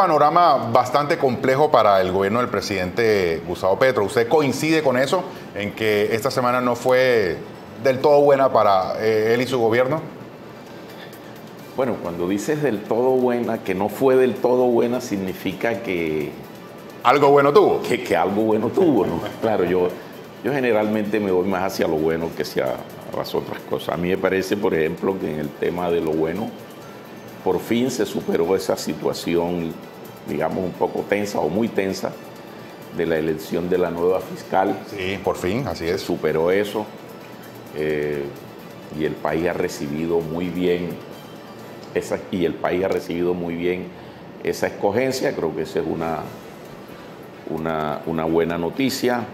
panorama bastante complejo para el gobierno del presidente Gustavo Petro. ¿Usted coincide con eso, en que esta semana no fue del todo buena para él y su gobierno? Bueno, cuando dices del todo buena, que no fue del todo buena, significa que... ¿Algo bueno tuvo? Que algo bueno tuvo, ¿no? Claro, yo generalmente me voy más hacia lo bueno que hacia las otras cosas. A mí me parece, por ejemplo, que en el tema de lo bueno, por fin se superó esa situación, digamos, un poco tensa o muy tensa de la elección de la nueva fiscal. Sí, por fin, así es. Se superó eso y el país ha recibido muy bien esa escogencia. Creo que esa es una buena noticia.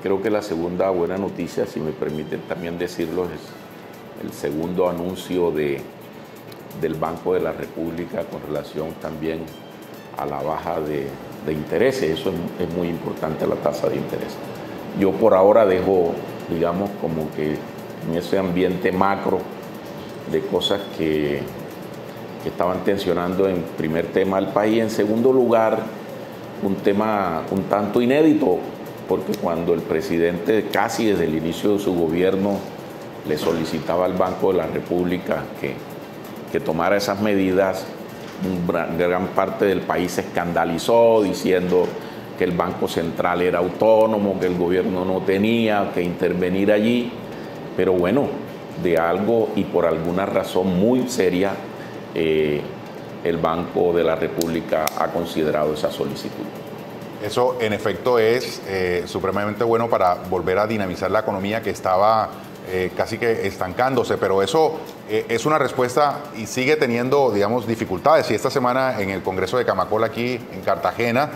Creo que la segunda buena noticia, si me permiten también decirlo, es el segundo anuncio del Banco de la República con relación también a la baja de intereses. Eso es muy importante, la tasa de interés. Yo por ahora dejo, digamos, como que en ese ambiente macro de cosas que estaban tensionando en primer tema al país. En segundo lugar, un tema un tanto inédito, porque cuando el presidente casi desde el inicio de su gobierno le solicitaba al Banco de la República que tomara esas medidas, gran parte del país se escandalizó diciendo que el Banco Central era autónomo, que el gobierno no tenía que intervenir allí. Pero bueno, de algo y por alguna razón muy seria, el Banco de la República ha considerado esa solicitud. Eso, en efecto, es supremamente bueno para volver a dinamizar la economía que estaba casi que estancándose, pero eso es una respuesta y sigue teniendo, digamos, dificultades. Y esta semana en el Congreso de Camacol, aquí en Cartagena,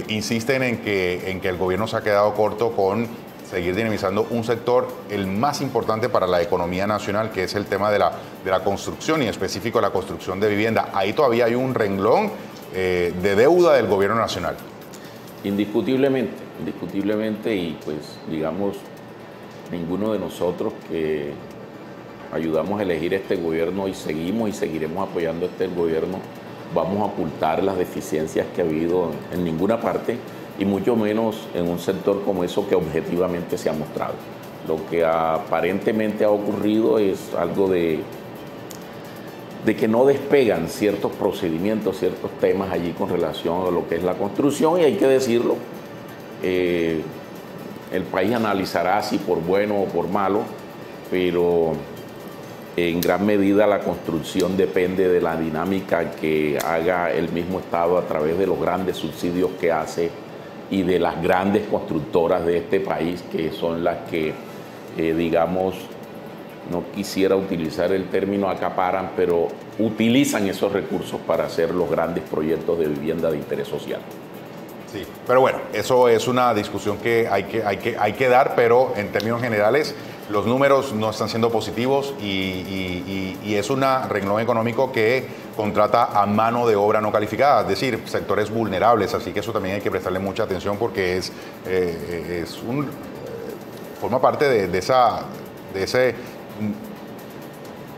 insisten en que el gobierno se ha quedado corto con seguir dinamizando un sector, el más importante para la economía nacional, que es el tema de la construcción, y en específico la construcción de vivienda. Ahí todavía hay un renglón de deuda del gobierno nacional. Indiscutiblemente, y pues digamos, ninguno de nosotros que ayudamos a elegir este gobierno y seguimos y seguiremos apoyando este gobierno, vamos a ocultar las deficiencias que ha habido en ninguna parte, y mucho menos en un sector como eso que objetivamente se ha mostrado. Lo que aparentemente ha ocurrido es algo de que no despegan ciertos procedimientos, ciertos temas allí con relación a lo que es la construcción, y hay que decirlo, el país analizará si por bueno o por malo, pero en gran medida la construcción depende de la dinámica que haga el mismo Estado a través de los grandes subsidios que hace y de las grandes constructoras de este país, que son las que, digamos, no quisiera utilizar el término acaparan, pero utilizan esos recursos para hacer los grandes proyectos de vivienda de interés social. Sí, pero bueno, eso es una discusión que hay que dar, pero en términos generales los números no están siendo positivos y es un renglón económico que contrata a mano de obra no calificada, es decir, sectores vulnerables, así que eso también hay que prestarle mucha atención porque forma parte de ese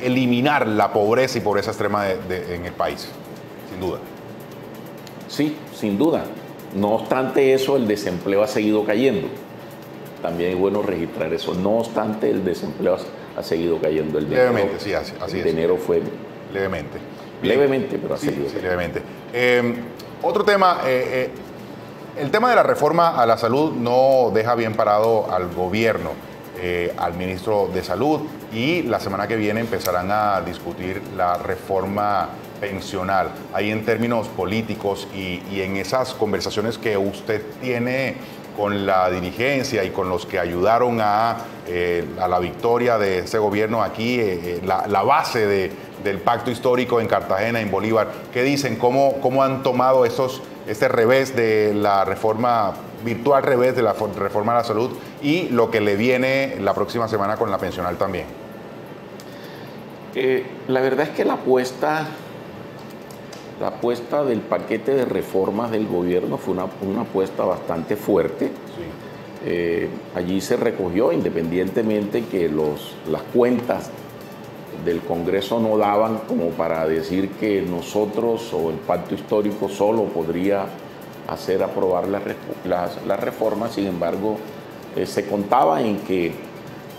eliminar la pobreza y pobreza extrema en el país, sin duda. Sí, sin duda. No obstante eso, el desempleo ha seguido cayendo. También es bueno registrar eso. No obstante, el desempleo ha seguido cayendo. Levemente, sí, así es. De enero fue... Levemente. Levemente, pero ha seguido. Sí, levemente. Otro tema, el tema de la reforma a la salud no deja bien parado al gobierno, al ministro de Salud, y la semana que viene empezarán a discutir la reforma pensional. Ahí en términos políticos y en esas conversaciones que usted tiene con la dirigencia y con los que ayudaron a la victoria de ese gobierno aquí, la base del pacto histórico en Cartagena, en Bolívar, ¿qué dicen? ¿Cómo han tomado este revés de la reforma, virtual revés de la reforma a la salud, y lo que le viene la próxima semana con la pensional también? La verdad es que la apuesta del paquete de reformas del gobierno fue una apuesta bastante fuerte. Sí. Allí se recogió, independientemente que las cuentas del Congreso no daban como para decir que nosotros o el pacto histórico solo podría hacer aprobar las reformas. Sin embargo, se contaba en que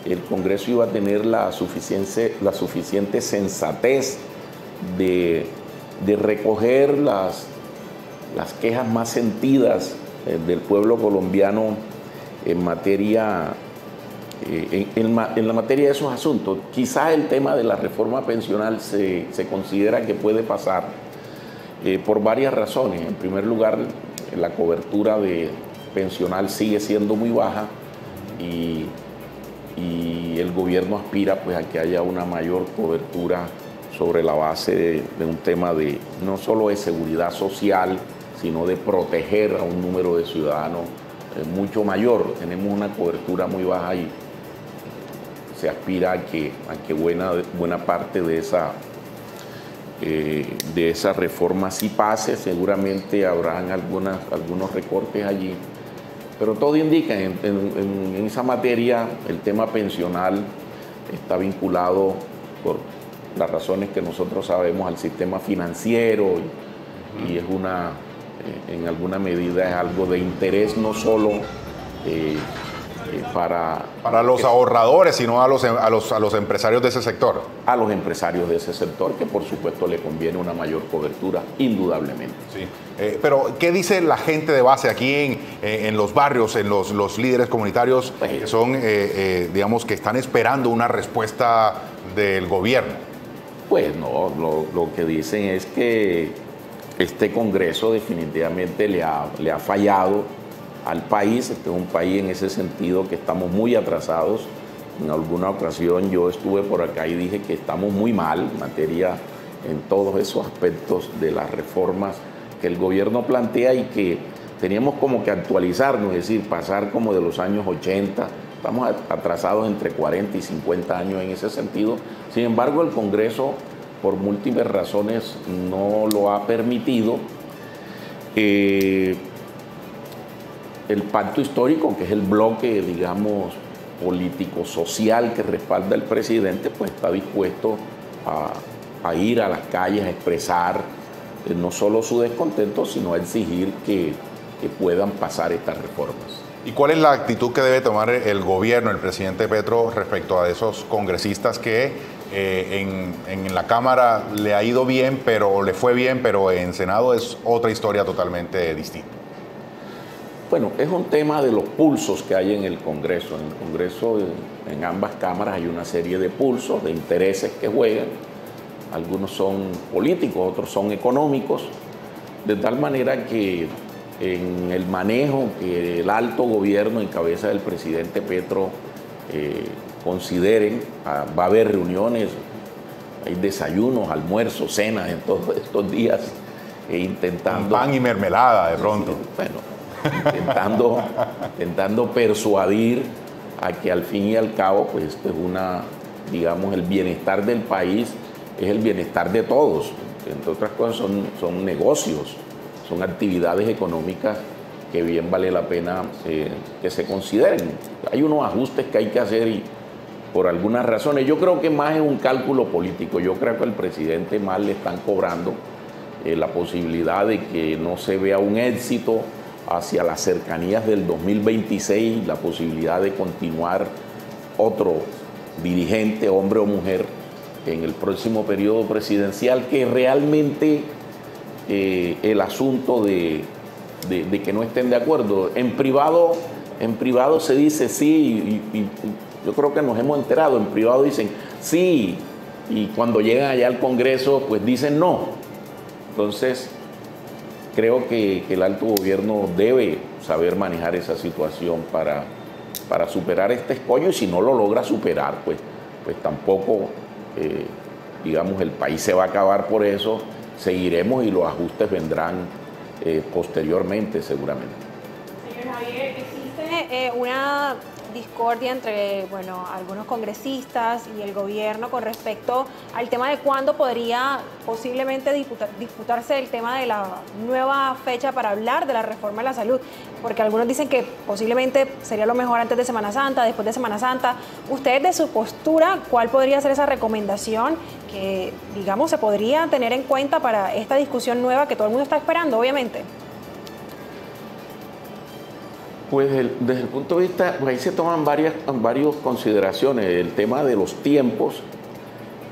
el Congreso iba a tener la suficiente sensatez de recoger las quejas más sentidas del pueblo colombiano en materia en la materia de esos asuntos. Quizás el tema de la reforma pensional se considera que puede pasar por varias razones. En primer lugar, la cobertura pensional sigue siendo muy baja y el gobierno aspira pues a que haya una mayor cobertura sobre la base de un tema de no solo de seguridad social, sino de proteger a un número de ciudadanos mucho mayor. Tenemos una cobertura muy baja y se aspira a que buena parte de esa reforma sí pase. Seguramente habrán algunos recortes allí, pero todo indica en esa materia el tema pensional está vinculado por las razones que nosotros sabemos al sistema financiero y es en alguna medida es algo de interés no solo para los ahorradores, sino a los empresarios de ese sector. A los empresarios de ese sector, que por supuesto le conviene una mayor cobertura, indudablemente. Sí. Pero, ¿qué dice la gente de base aquí en los barrios, en los líderes comunitarios que son, digamos, que están esperando una respuesta del gobierno? Pues no, lo que dicen es que este Congreso definitivamente le ha fallado al país. Este es un país en ese sentido que estamos muy atrasados. En alguna ocasión yo estuve por acá y dije que estamos muy mal en materia, en todos esos aspectos de las reformas que el gobierno plantea y que teníamos como que actualizarnos, es decir, pasar como de los años 80. Estamos atrasados entre 40 y 50 años en ese sentido. Sin embargo, el Congreso, por múltiples razones, no lo ha permitido. El pacto histórico, que es el bloque, digamos, político-social que respalda al presidente, pues está dispuesto a ir a las calles a expresar no solo su descontento, sino a exigir que puedan pasar estas reformas. ¿Y cuál es la actitud que debe tomar el gobierno, el presidente Petro, respecto a esos congresistas que en la Cámara le ha ido bien, pero le fue bien, pero en Senado es otra historia totalmente distinta? Bueno, es un tema de los pulsos que hay en el Congreso. En el Congreso, en ambas cámaras, hay una serie de pulsos, de intereses que juegan. Algunos son políticos, otros son económicos, de tal manera que en el manejo que el alto gobierno en cabeza del presidente Petro consideren, va a haber reuniones, hay desayunos, almuerzos, cenas en todos estos días, intentando... Pan y mermelada de pronto. Bueno, intentando persuadir a que al fin y al cabo, pues esto es digamos, el bienestar del país es el bienestar de todos. Entre otras cosas son negocios, son actividades económicas que bien vale la pena que se consideren. Hay unos ajustes que hay que hacer y por algunas razones, yo creo que más es un cálculo político. Yo creo que al presidente más le están cobrando la posibilidad de que no se vea un éxito hacia las cercanías del 2026, la posibilidad de continuar otro dirigente, hombre o mujer, en el próximo periodo presidencial, que realmente el asunto de que no estén de acuerdo. En privado se dice sí, y yo creo que nos hemos enterado, en privado dicen sí, y cuando llegan allá al Congreso, pues dicen no. Entonces, creo que el alto gobierno debe saber manejar esa situación para superar este escollo, y si no lo logra superar, pues tampoco, digamos, el país se va a acabar por eso. Seguiremos y los ajustes vendrán posteriormente, seguramente. Señor Javier, existe una discordia entre, bueno, algunos congresistas y el gobierno con respecto al tema de cuándo podría posiblemente disputarse el tema de la nueva fecha para hablar de la reforma a la salud, porque algunos dicen que posiblemente sería lo mejor antes de Semana Santa, después de Semana Santa. Ustedes, de su postura, ¿cuál podría ser esa recomendación que, digamos, se podría tener en cuenta para esta discusión nueva que todo el mundo está esperando, obviamente? Pues desde el punto de vista, pues ahí se toman varias consideraciones, el tema de los tiempos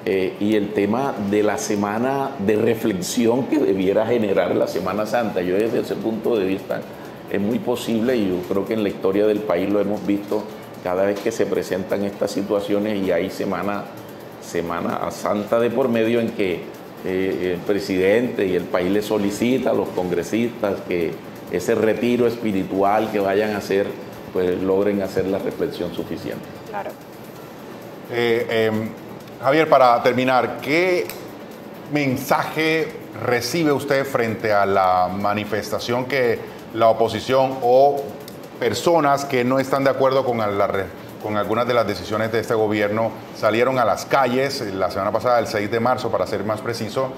y el tema de la semana de reflexión que debiera generar la Semana Santa. Yo desde ese punto de vista es muy posible, y yo creo que en la historia del país lo hemos visto cada vez que se presentan estas situaciones y hay Semana Santa de por medio, en que el presidente y el país le solicita a los congresistas que ese retiro espiritual que vayan a hacer, pues logren hacer la reflexión suficiente. Claro. Javier, para terminar, ¿qué mensaje recibe usted frente a la manifestación que la oposición o personas que no están de acuerdo con algunas de las decisiones de este gobierno salieron a las calles la semana pasada, el 6 de marzo, para ser más preciso,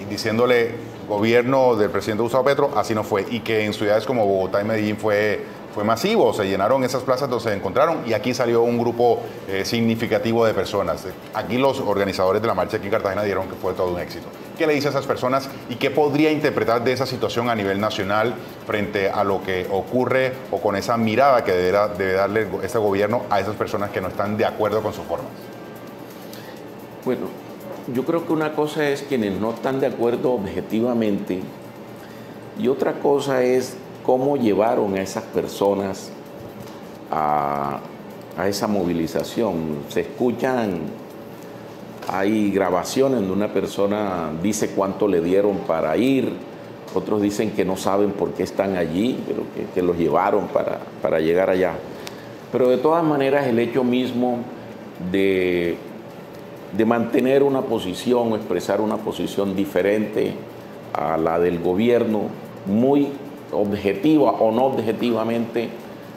diciéndole: gobierno del presidente Gustavo Petro, así no fue, y que en ciudades como Bogotá y Medellín fue masivo, se llenaron esas plazas donde se encontraron, y aquí salió un grupo significativo de personas. Aquí los organizadores de la marcha aquí en Cartagena dijeron que fue todo un éxito. ¿Qué le dice a esas personas y qué podría interpretar de esa situación a nivel nacional frente a lo que ocurre, o con esa mirada que debe darle este gobierno a esas personas que no están de acuerdo con sus formas? Bueno, yo creo que una cosa es quienes no están de acuerdo objetivamente, y otra cosa es cómo llevaron a esas personas a esa movilización. Se escuchan, hay grabaciones donde una persona dice cuánto le dieron para ir, otros dicen que no saben por qué están allí, pero que los llevaron para llegar allá. Pero de todas maneras, el hecho mismo de mantener una posición, expresar una posición diferente a la del gobierno, muy objetiva o no objetivamente,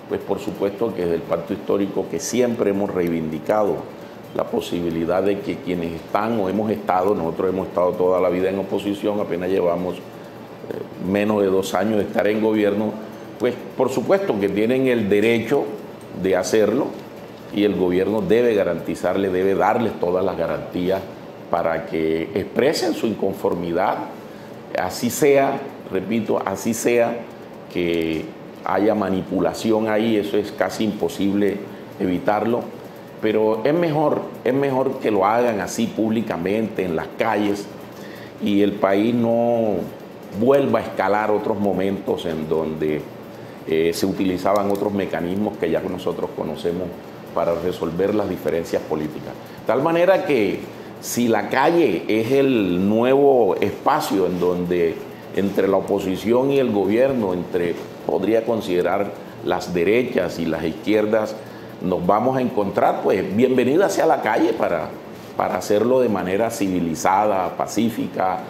pues por supuesto que desde el Pacto Histórico, que siempre hemos reivindicado la posibilidad de que quienes están o hemos estado, nosotros hemos estado toda la vida en oposición, apenas llevamos menos de 2 años de estar en gobierno, pues por supuesto que tienen el derecho de hacerlo, y el gobierno debe garantizarle, debe darles todas las garantías para que expresen su inconformidad, así sea, repito, así sea que haya manipulación ahí, eso es casi imposible evitarlo, pero es mejor que lo hagan así públicamente en las calles, y el país no vuelva a escalar otros momentos en donde se utilizaban otros mecanismos que ya nosotros conocemos para resolver las diferencias políticas. De tal manera que si la calle es el nuevo espacio en donde entre la oposición y el gobierno, podría considerar las derechas y las izquierdas, nos vamos a encontrar, pues bienvenida sea la calle para hacerlo de manera civilizada, pacífica,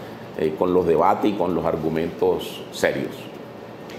con los debates y con los argumentos serios.